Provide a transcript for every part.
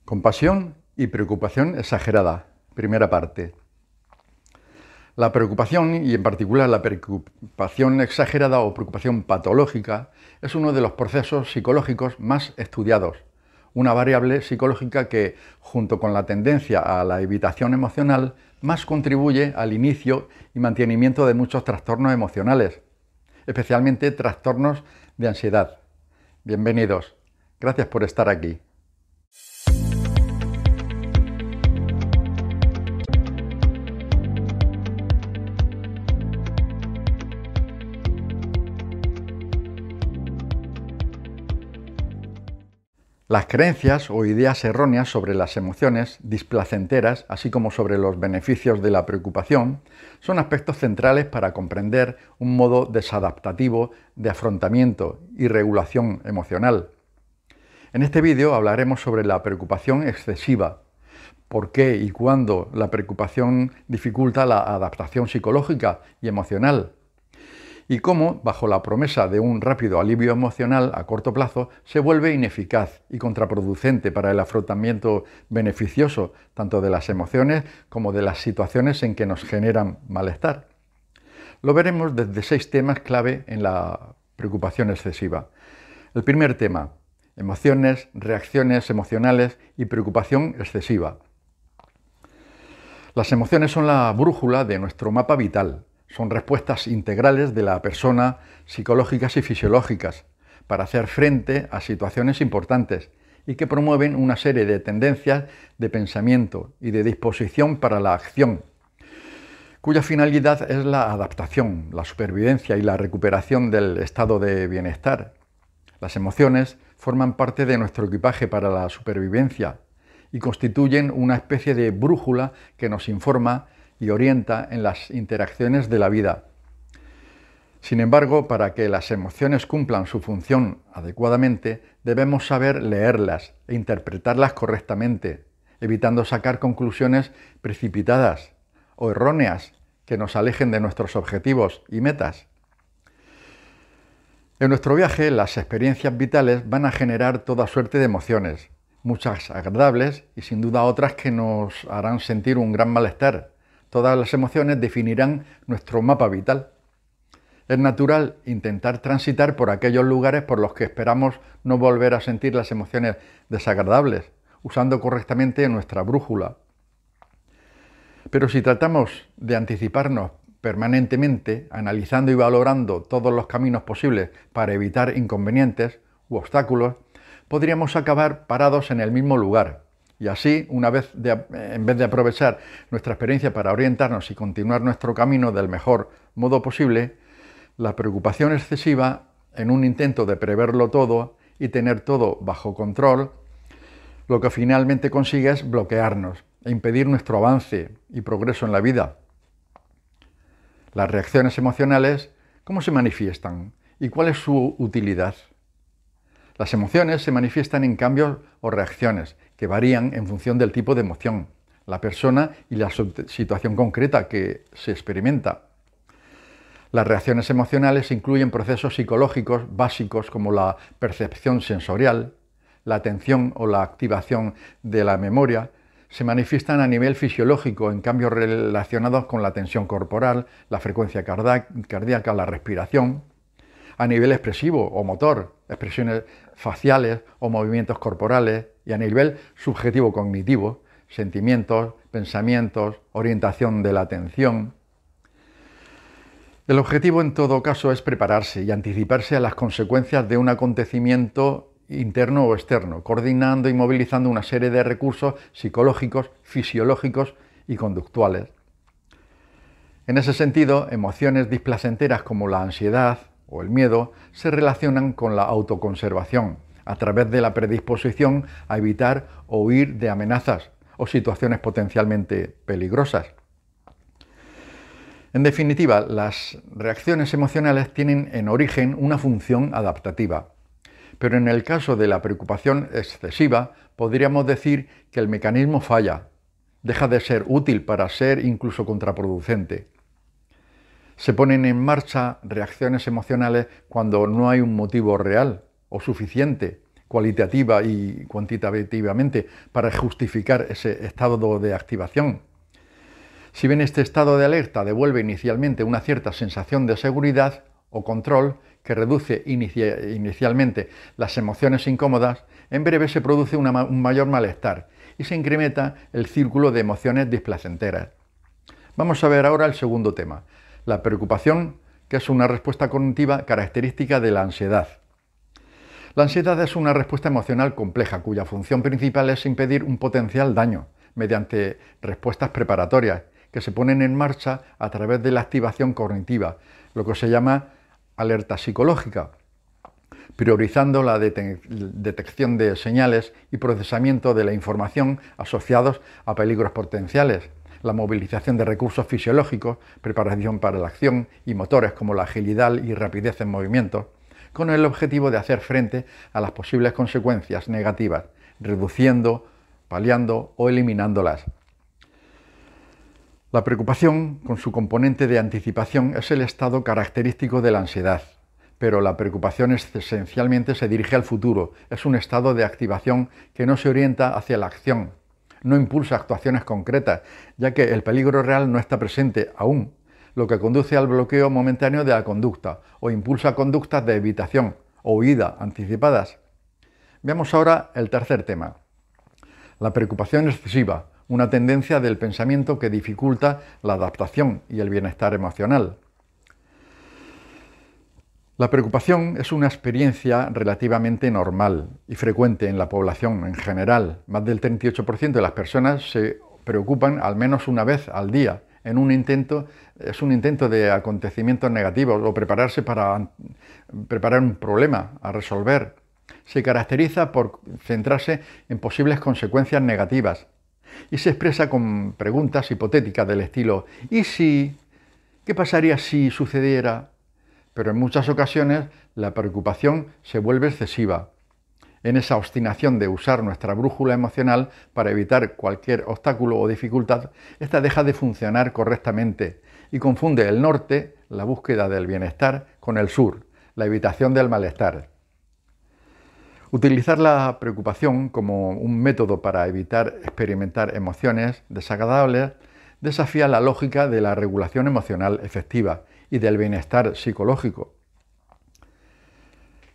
Compasión y preocupación exagerada. Primera parte. La preocupación, y en particular la preocupación exagerada o preocupación patológica, es uno de los procesos psicológicos más estudiados, una variable psicológica que, junto con la tendencia a la evitación emocional, más contribuye al inicio y mantenimiento de muchos trastornos emocionales, especialmente trastornos de ansiedad. Bienvenidos. Gracias por estar aquí. Las creencias o ideas erróneas sobre las emociones displacenteras, así como sobre los beneficios de la preocupación, son aspectos centrales para comprender un modo desadaptativo de afrontamiento y regulación emocional. En este vídeo hablaremos sobre la preocupación excesiva, por qué y cuándo la preocupación dificulta la adaptación psicológica y emocional, y cómo, bajo la promesa de un rápido alivio emocional a corto plazo, se vuelve ineficaz y contraproducente para el afrontamiento beneficioso tanto de las emociones como de las situaciones en que nos generan malestar. Lo veremos desde 6 temas clave en la preocupación excesiva. El primer tema: emociones, reacciones emocionales y preocupación excesiva. Las emociones son la brújula de nuestro mapa vital. Son respuestas integrales de la persona, psicológicas y fisiológicas, para hacer frente a situaciones importantes y que promueven una serie de tendencias de pensamiento y de disposición para la acción, cuya finalidad es la adaptación, la supervivencia y la recuperación del estado de bienestar. Las emociones forman parte de nuestro equipaje para la supervivencia y constituyen una especie de brújula que nos informa y orienta en las interacciones de la vida. Sin embargo, para que las emociones cumplan su función adecuadamente, debemos saber leerlas e interpretarlas correctamente, evitando sacar conclusiones precipitadas o erróneas que nos alejen de nuestros objetivos y metas. En nuestro viaje, las experiencias vitales van a generar toda suerte de emociones, muchas agradables y sin duda otras que nos harán sentir un gran malestar. Todas las emociones definirán nuestro mapa vital. Es natural intentar transitar por aquellos lugares por los que esperamos no volver a sentir las emociones desagradables, usando correctamente nuestra brújula. Pero si tratamos de anticiparnos permanentemente, analizando y valorando todos los caminos posibles para evitar inconvenientes u obstáculos, podríamos acabar parados en el mismo lugar. Y así, en vez de aprovechar nuestra experiencia para orientarnos y continuar nuestro camino del mejor modo posible, la preocupación excesiva, en un intento de preverlo todo y tener todo bajo control, lo que finalmente consigue es bloquearnos e impedir nuestro avance y progreso en la vida. Las reacciones emocionales, ¿cómo se manifiestan? ¿Y cuál es su utilidad? Las emociones se manifiestan en cambios o reacciones que varían en función del tipo de emoción, la persona y la situación concreta que se experimenta. Las reacciones emocionales incluyen procesos psicológicos básicos como la percepción sensorial, la atención o la activación de la memoria. Se manifiestan a nivel fisiológico en cambios relacionados con la tensión corporal, la frecuencia cardíaca, la respiración. A nivel expresivo o motor, expresiones faciales o movimientos corporales, y a nivel subjetivo cognitivo, sentimientos, pensamientos, orientación de la atención. El objetivo en todo caso es prepararse y anticiparse a las consecuencias de un acontecimiento interno o externo, coordinando y movilizando una serie de recursos psicológicos, fisiológicos y conductuales. En ese sentido, emociones displacenteras como la ansiedad o el miedo se relacionan con la autoconservación, a través de la predisposición a evitar o huir de amenazas o situaciones potencialmente peligrosas. En definitiva, las reacciones emocionales tienen en origen una función adaptativa, pero en el caso de la preocupación excesiva podríamos decir que el mecanismo falla, deja de ser útil para ser incluso contraproducente. Se ponen en marcha reacciones emocionales cuando no hay un motivo real o suficiente cualitativa y cuantitativamente para justificar ese estado de activación. Si bien este estado de alerta devuelve inicialmente una cierta sensación de seguridad o control que reduce inicialmente las emociones incómodas, en breve se produce un mayor malestar y se incrementa el círculo de emociones displacenteras. Vamos a ver ahora el segundo tema, la preocupación, que es una respuesta cognitiva característica de la ansiedad. La ansiedad es una respuesta emocional compleja cuya función principal es impedir un potencial daño mediante respuestas preparatorias que se ponen en marcha a través de la activación cognitiva, lo que se llama alerta psicológica, priorizando la detección de señales y procesamiento de la información asociados a peligros potenciales, la movilización de recursos fisiológicos, preparación para la acción y motores como la agilidad y rapidez en movimiento, con el objetivo de hacer frente a las posibles consecuencias negativas, reduciendo, paliando o eliminándolas. La preocupación, con su componente de anticipación, es el estado característico de la ansiedad, pero la preocupación esencialmente se dirige al futuro, es un estado de activación que no se orienta hacia la acción, no impulsa actuaciones concretas, ya que el peligro real no está presente aún, lo que conduce al bloqueo momentáneo de la conducta o impulsa conductas de evitación o huida anticipadas. Veamos ahora el tercer tema, la preocupación excesiva, una tendencia del pensamiento que dificulta la adaptación y el bienestar emocional. La preocupación es una experiencia relativamente normal y frecuente en la población en general. Más del 38% de las personas se preocupan al menos una vez al día. Es un intento de acontecimientos negativos o prepararse para preparar un problema a resolver. Se caracteriza por centrarse en posibles consecuencias negativas y se expresa con preguntas hipotéticas del estilo ¿y si? ¿Qué pasaría si sucediera? Pero en muchas ocasiones la preocupación se vuelve excesiva. En esa obstinación de usar nuestra brújula emocional para evitar cualquier obstáculo o dificultad, esta deja de funcionar correctamente y confunde el norte, la búsqueda del bienestar, con el sur, la evitación del malestar. Utilizar la preocupación como un método para evitar experimentar emociones desagradables desafía la lógica de la regulación emocional efectiva y del bienestar psicológico.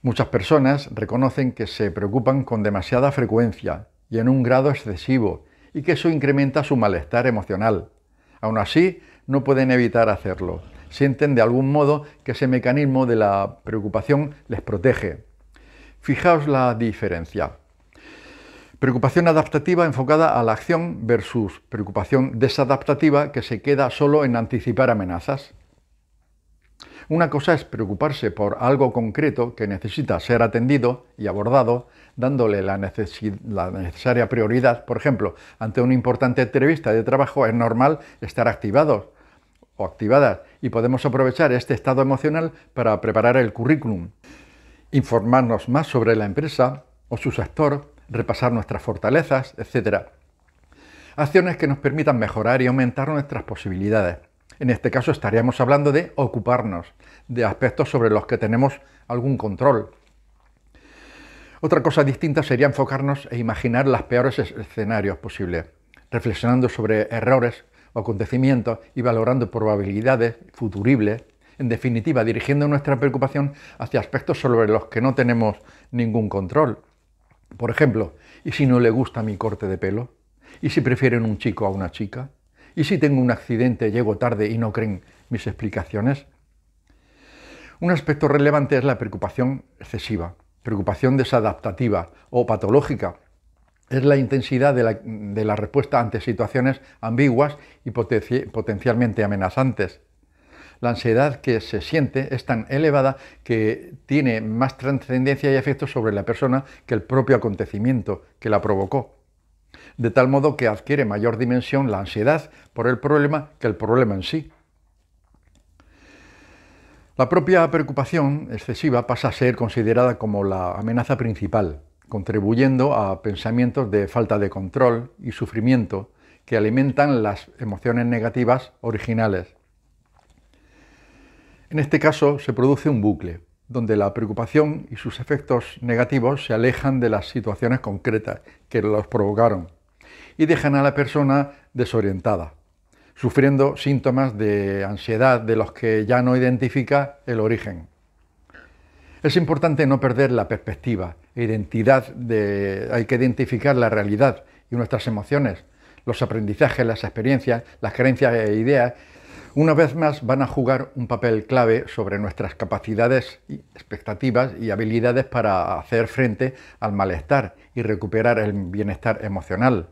Muchas personas reconocen que se preocupan con demasiada frecuencia y en un grado excesivo y que eso incrementa su malestar emocional. Aún así, no pueden evitar hacerlo. Sienten de algún modo que ese mecanismo de la preocupación les protege. Fijaos la diferencia. Preocupación adaptativa enfocada a la acción versus preocupación desadaptativa que se queda solo en anticipar amenazas. Una cosa es preocuparse por algo concreto que necesita ser atendido y abordado, dándole la necesaria prioridad. Por ejemplo, ante una importante entrevista de trabajo es normal estar activados o activadas y podemos aprovechar este estado emocional para preparar el currículum, informarnos más sobre la empresa o su sector, repasar nuestras fortalezas, etc. Acciones que nos permitan mejorar y aumentar nuestras posibilidades. En este caso estaríamos hablando de ocuparnos de aspectos sobre los que tenemos algún control. Otra cosa distinta sería enfocarnos e imaginar los peores escenarios posibles, reflexionando sobre errores o acontecimientos y valorando probabilidades futuribles. En definitiva, dirigiendo nuestra preocupación hacia aspectos sobre los que no tenemos ningún control. Por ejemplo, ¿y si no le gusta mi corte de pelo? ¿Y si prefieren un chico a una chica? ¿Y si tengo un accidente, llego tarde y no creen mis explicaciones? Un aspecto relevante es la preocupación excesiva, preocupación desadaptativa o patológica. Es la intensidad de la respuesta ante situaciones ambiguas y potencialmente amenazantes. La ansiedad que se siente es tan elevada que tiene más trascendencia y efecto sobre la persona que el propio acontecimiento que la provocó. De tal modo que adquiere mayor dimensión la ansiedad por el problema que el problema en sí. La propia preocupación excesiva pasa a ser considerada como la amenaza principal, contribuyendo a pensamientos de falta de control y sufrimiento que alimentan las emociones negativas originales. En este caso se produce un bucle. donde la preocupación y sus efectos negativos se alejan de las situaciones concretas que los provocaron y dejan a la persona desorientada, sufriendo síntomas de ansiedad de los que ya no identifica el origen. Es importante no perder la perspectiva e identidad hay que identificar la realidad y nuestras emociones, los aprendizajes, las experiencias, las creencias e ideas. Una vez más van a jugar un papel clave sobre nuestras capacidades, expectativas y habilidades para hacer frente al malestar y recuperar el bienestar emocional.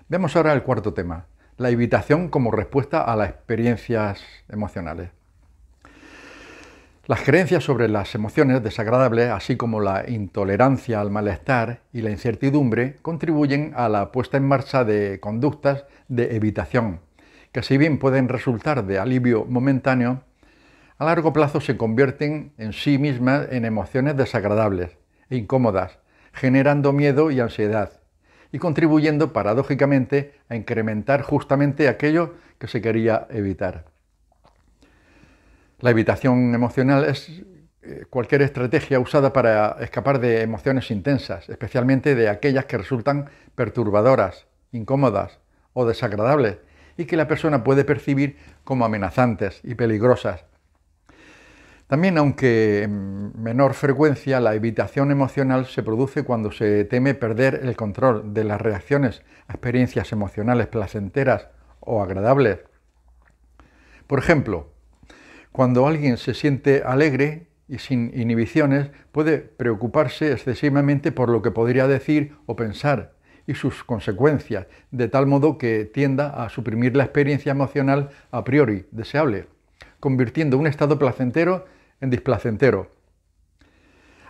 Vemos ahora el cuarto tema, la evitación como respuesta a las experiencias emocionales. Las creencias sobre las emociones desagradables, así como la intolerancia al malestar y la incertidumbre, contribuyen a la puesta en marcha de conductas de evitación, que si bien pueden resultar de alivio momentáneo, a largo plazo se convierten en sí mismas en emociones desagradables e incómodas, generando miedo y ansiedad, y contribuyendo paradójicamente a incrementar justamente aquello que se quería evitar. La evitación emocional es cualquier estrategia usada para escapar de emociones intensas, especialmente de aquellas que resultan perturbadoras, incómodas o desagradables y que la persona puede percibir como amenazantes y peligrosas. También, aunque en menor frecuencia, la evitación emocional se produce cuando se teme perder el control de las reacciones a experiencias emocionales placenteras o agradables. Por ejemplo, cuando alguien se siente alegre y sin inhibiciones, puede preocuparse excesivamente por lo que podría decir o pensar y sus consecuencias, de tal modo que tienda a suprimir la experiencia emocional a priori deseable, convirtiendo un estado placentero en displacentero.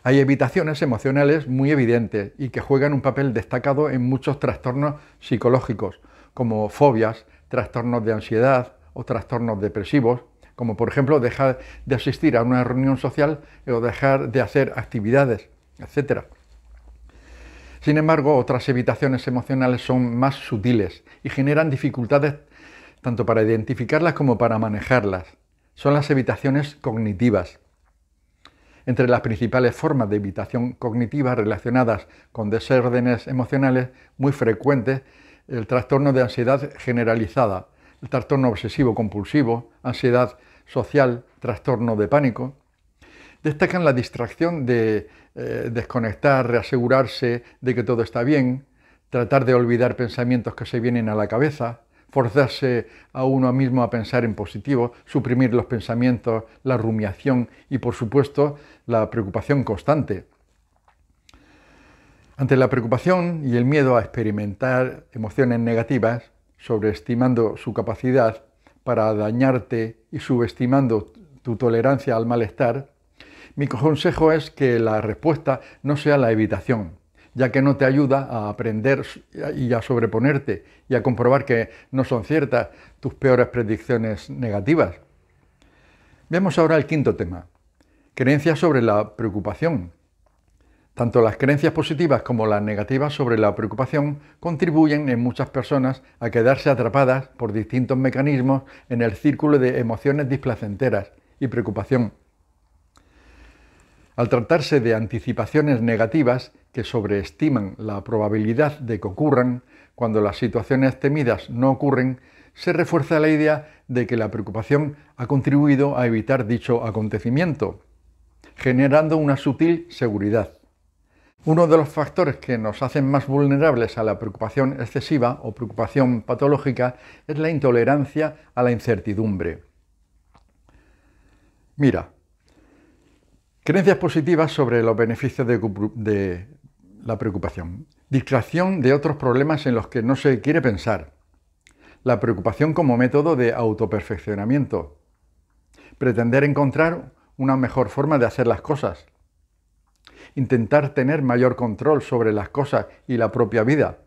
Hay evitaciones emocionales muy evidentes y que juegan un papel destacado en muchos trastornos psicológicos, como fobias, trastornos de ansiedad o trastornos depresivos, como por ejemplo dejar de asistir a una reunión social o dejar de hacer actividades, etc. Sin embargo, otras evitaciones emocionales son más sutiles y generan dificultades tanto para identificarlas como para manejarlas. Son las evitaciones cognitivas. Entre las principales formas de evitación cognitiva relacionadas con desórdenes emocionales muy frecuentes, el trastorno de ansiedad generalizada, el trastorno obsesivo-compulsivo, ansiedad social, trastorno de pánico. Destacan la distracción de desconectar, reasegurarse de que todo está bien, tratar de olvidar pensamientos que se vienen a la cabeza, forzarse a uno mismo a pensar en positivo, suprimir los pensamientos, la rumiación y, por supuesto, la preocupación constante. Ante la preocupación y el miedo a experimentar emociones negativas, sobreestimando su capacidad para dañarte y subestimando tu tolerancia al malestar, mi consejo es que la respuesta no sea la evitación, ya que no te ayuda a aprender y a sobreponerte y a comprobar que no son ciertas tus peores predicciones negativas. Vemos ahora el quinto tema, creencias sobre la preocupación. Tanto las creencias positivas como las negativas sobre la preocupación contribuyen en muchas personas a quedarse atrapadas por distintos mecanismos en el círculo de emociones displacenteras y preocupación. Al tratarse de anticipaciones negativas que sobreestiman la probabilidad de que ocurran, cuando las situaciones temidas no ocurren, se refuerza la idea de que la preocupación ha contribuido a evitar dicho acontecimiento, generando una sutil seguridad. Uno de los factores que nos hacen más vulnerables a la preocupación excesiva o preocupación patológica es la intolerancia a la incertidumbre. Mira, creencias positivas sobre los beneficios de la preocupación. Distracción de otros problemas en los que no se quiere pensar. La preocupación como método de autoperfeccionamiento. Pretender encontrar una mejor forma de hacer las cosas. Intentar tener mayor control sobre las cosas y la propia vida.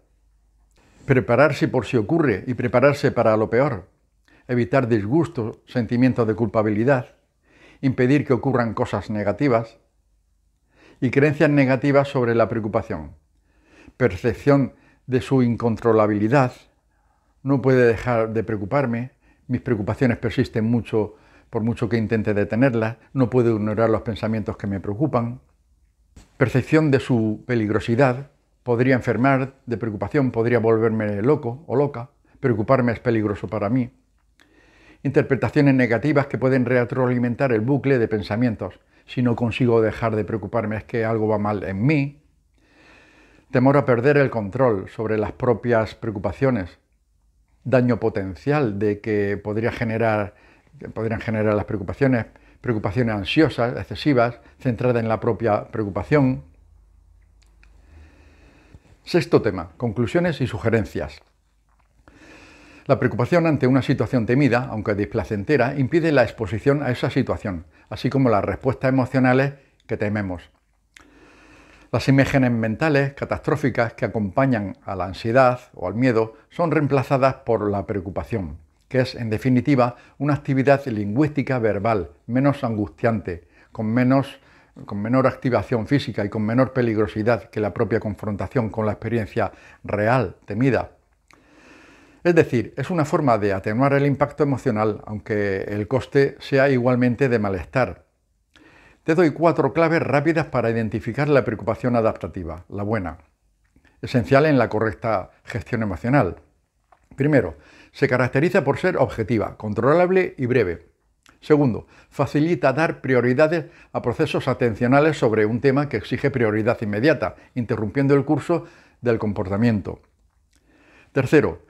Prepararse por si ocurre y prepararse para lo peor. Evitar disgustos, sentimientos de culpabilidad. Impedir que ocurran cosas negativas. Y creencias negativas sobre la preocupación. Percepción de su incontrolabilidad. No puedo dejar de preocuparme. Mis preocupaciones persisten mucho por mucho que intente detenerlas, no puedo ignorar los pensamientos que me preocupan. Percepción de su peligrosidad, podría enfermar de preocupación, podría volverme loco o loca, preocuparme es peligroso para mí. Interpretaciones negativas que pueden retroalimentar el bucle de pensamientos. Si no consigo dejar de preocuparme es que algo va mal en mí. Temor a perder el control sobre las propias preocupaciones. Daño potencial de que podrían generar las preocupaciones ansiosas, excesivas, centradas en la propia preocupación. Sexto tema, conclusiones y sugerencias. La preocupación ante una situación temida, aunque displacentera, impide la exposición a esa situación, así como las respuestas emocionales que tememos. Las imágenes mentales catastróficas que acompañan a la ansiedad o al miedo son reemplazadas por la preocupación, que es, en definitiva, una actividad lingüística verbal menos angustiante, con menor activación física y con menor peligrosidad que la propia confrontación con la experiencia real, temida. Es decir, es una forma de atenuar el impacto emocional, aunque el coste sea igualmente de malestar. Te doy 4 claves rápidas para identificar la preocupación adaptativa, la buena, esencial en la correcta gestión emocional. Primero, se caracteriza por ser objetiva, controlable y breve. Segundo, facilita dar prioridades a procesos atencionales sobre un tema que exige prioridad inmediata, interrumpiendo el curso del comportamiento. Tercero,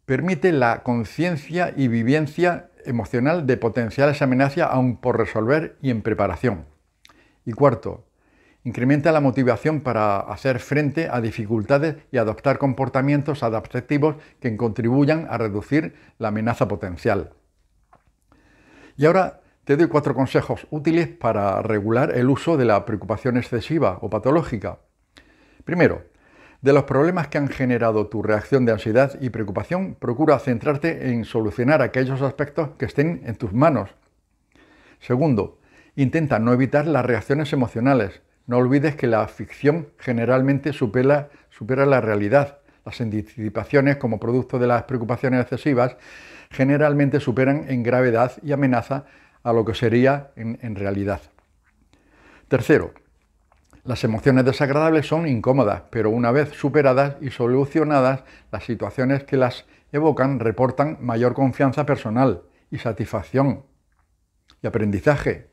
permite la conciencia y vivencia emocional de potenciales amenazas aún por resolver y en preparación. Y cuarto, incrementa la motivación para hacer frente a dificultades y adoptar comportamientos adaptativos que contribuyan a reducir la amenaza potencial. Y ahora te doy 4 consejos útiles para regular el uso de la preocupación excesiva o patológica. Primero, de los problemas que han generado tu reacción de ansiedad y preocupación, procura centrarte en solucionar aquellos aspectos que estén en tus manos. Segundo, intenta no evitar las reacciones emocionales. No olvides que la ficción generalmente supera la realidad. Las anticipaciones, como producto de las preocupaciones excesivas, generalmente superan en gravedad y amenaza a lo que sería en realidad. Tercero, las emociones desagradables son incómodas, pero una vez superadas y solucionadas, las situaciones que las evocan reportan mayor confianza personal y satisfacción y aprendizaje.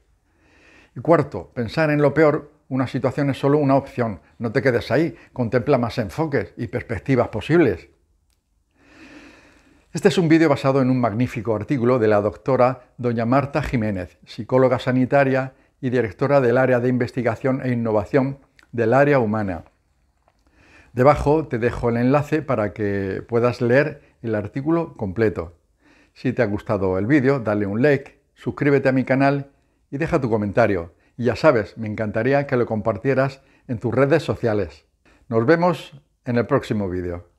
Y cuarto, pensar en lo peor, una situación es solo una opción. No te quedes ahí, contempla más enfoques y perspectivas posibles. Este es un vídeo basado en un magnífico artículo de la doctora doña Marta Jiménez, psicóloga sanitaria y directora del área de investigación e innovación del área humana. Debajo te dejo el enlace para que puedas leer el artículo completo. Si te ha gustado el vídeo, dale un like, suscríbete a mi canal y deja tu comentario. Y ya sabes, me encantaría que lo compartieras en tus redes sociales. Nos vemos en el próximo vídeo.